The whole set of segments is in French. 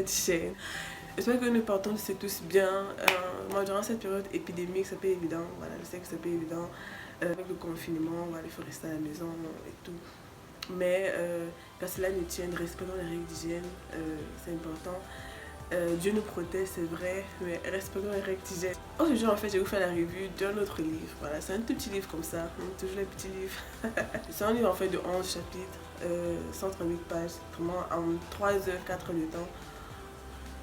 cette chaîne. J'espère que nous partons tous bien. Moi, durant cette période épidémique, c'est pas évident. Voilà, je sais que c'est pas évident. Avec le confinement, voilà, il faut rester à la maison et tout. Mais qu'à cela ne tienne, respectons les règles d'hygiène, c'est important. Dieu nous protège, c'est vrai, mais respectons les règles d'hygiène. Aujourd'hui, en fait, je vais vous faire la revue d'un autre livre. Voilà, c'est un tout petit livre comme ça, toujours les petits livres. C'est un livre en fait de 11 chapitres, 138 pages, vraiment en 3 heures, 4 heures de temps.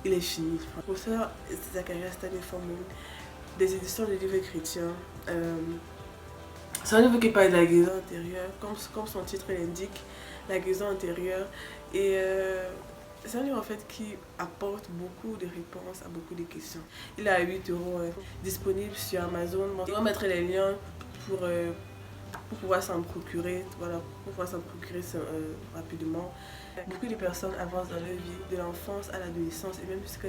Il est fini. Professeur Zacharias Stanley-Forman, des éditions de livres chrétiens. C'est un livre qui parle de la guérison intérieure, comme son titre l'indique, la guérison intérieure. Et c'est un livre en fait qui apporte beaucoup de réponses à beaucoup de questions. Il est à 8 euros, disponible sur Amazon. Je vais mettre les liens pour pouvoir s'en procurer, voilà, pour pouvoir s'en procurer rapidement. Beaucoup de personnes avancent dans leur vie, de l'enfance à l'adolescence et même jusqu'à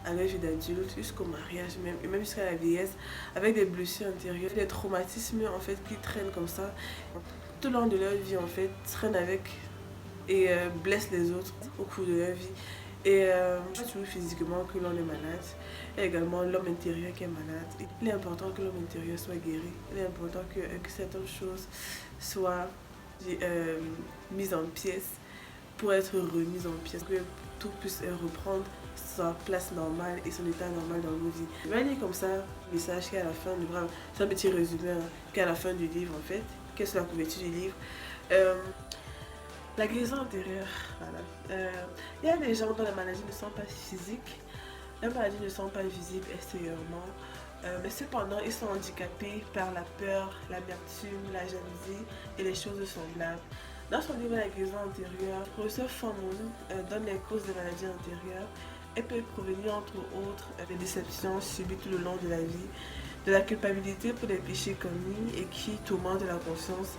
leur vie d'adulte, jusqu'au mariage même, et même jusqu'à la vieillesse, avec des blessures intérieures, des traumatismes en fait qui traînent comme ça. Tout au long de leur vie en fait, traînent avec et blessent les autres au cours de leur vie. Et pas toujours physiquement que l'on est malade, et également l'homme intérieur qui est malade. Il est important que l'homme intérieur soit guéri, il est important que certaines choses soient mises en pièces pour être remises en pièces, que tout puisse reprendre sa place normale et son état normal dans nos vies. Je vais lire comme ça le message qui est à la fin du livre, c'est un petit résumé qui est à la fin du livre en fait, qui est sur la couverture du livre. La guérison intérieure, voilà. Il y a des gens dont les maladies ne sont pas physiques, les maladies ne sont pas visibles extérieurement, mais cependant ils sont handicapés par la peur, l'amertume, la jalousie et les choses semblables. Dans son livre La guérison intérieure, le professeur Forman donne les causes des maladies intérieures et peut provenir entre autres des déceptions subies tout le long de la vie, de la culpabilité pour les péchés commis et qui tourmentent la conscience,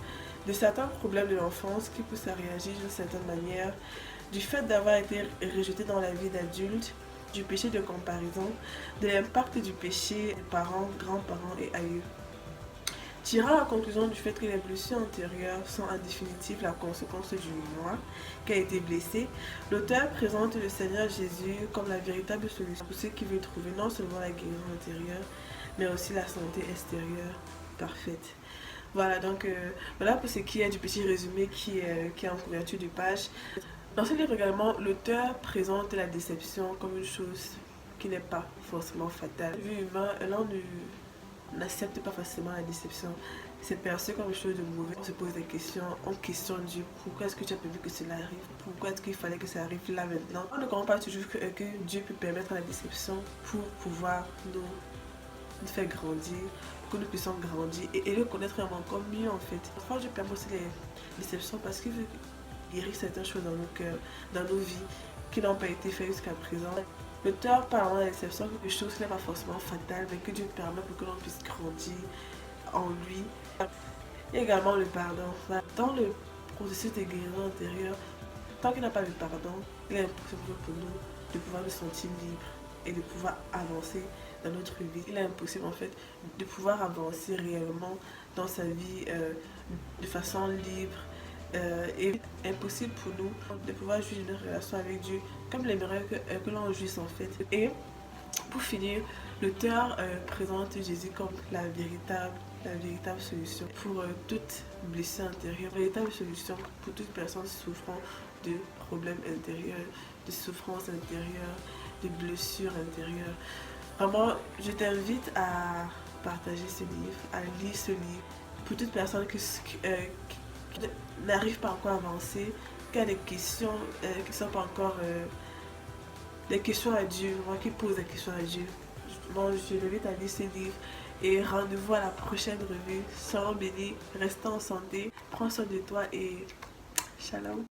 de certains problèmes de l'enfance qui poussent à réagir d'une certaine manière, du fait d'avoir été rejeté dans la vie d'adulte, du péché de comparaison, de l'impact du péché des parents, grands-parents et aïeux. Tirant la conclusion du fait que les blessures antérieures sont en définitive la conséquence du moi qui a été blessé, l'auteur présente le Seigneur Jésus comme la véritable solution pour ceux qui veulent trouver non seulement la guérison intérieure, mais aussi la santé extérieure parfaite. Voilà, donc voilà pour ce qui est du petit résumé qui est en couverture de page. Dans ce livre également, l'auteur présente la déception comme une chose qui n'est pas forcément fatale. Vu humain, l'on n'accepte pas facilement la déception. C'est perçu comme une chose de mauvais. On se pose des questions, on questionne Dieu. Pourquoi est-ce que tu as prévu que cela arrive? Pourquoi est-ce qu'il fallait que ça arrive là maintenant? On ne comprend pas toujours que Dieu peut permettre la déception pour pouvoir nous faire grandir, que nous puissions grandir et le connaître encore mieux en fait. Parfois je permets aussi les déceptions parce qu'il veut guérir certaines choses dans nos cœurs, dans nos vies qui n'ont pas été faites jusqu'à présent. L'auteur parle de la déception, quelque chose qui n'est pas forcément fatal mais que Dieu permet pour que l'on puisse grandir en lui. Et également le pardon. Dans le processus de guérison intérieure, tant qu'il n'a pas de pardon, il est impossible pour nous de pouvoir nous sentir libres et de pouvoir avancer dans notre vie. Il est impossible en fait de pouvoir avancer réellement dans sa vie de façon libre et impossible pour nous de pouvoir jouir d'une relation avec Dieu comme l'aimerait que l'on jouisse en fait. Et pour finir, l'auteur présente Jésus comme la véritable solution pour toute blessure intérieure, la véritable solution pour toute personne souffrant de problèmes intérieurs, de souffrances intérieures, de blessures intérieures. Vraiment, je t'invite à partager ce livre, à lire ce livre. Pour toute personne qui n'arrive pas encore à avancer, qui a des questions qui ne sont pas encore des questions à Dieu, moi qui pose des questions à Dieu. Bon, je t'invite à lire ce livre et rendez-vous à la prochaine revue. Sois béni, reste en santé, prends soin de toi et shalom.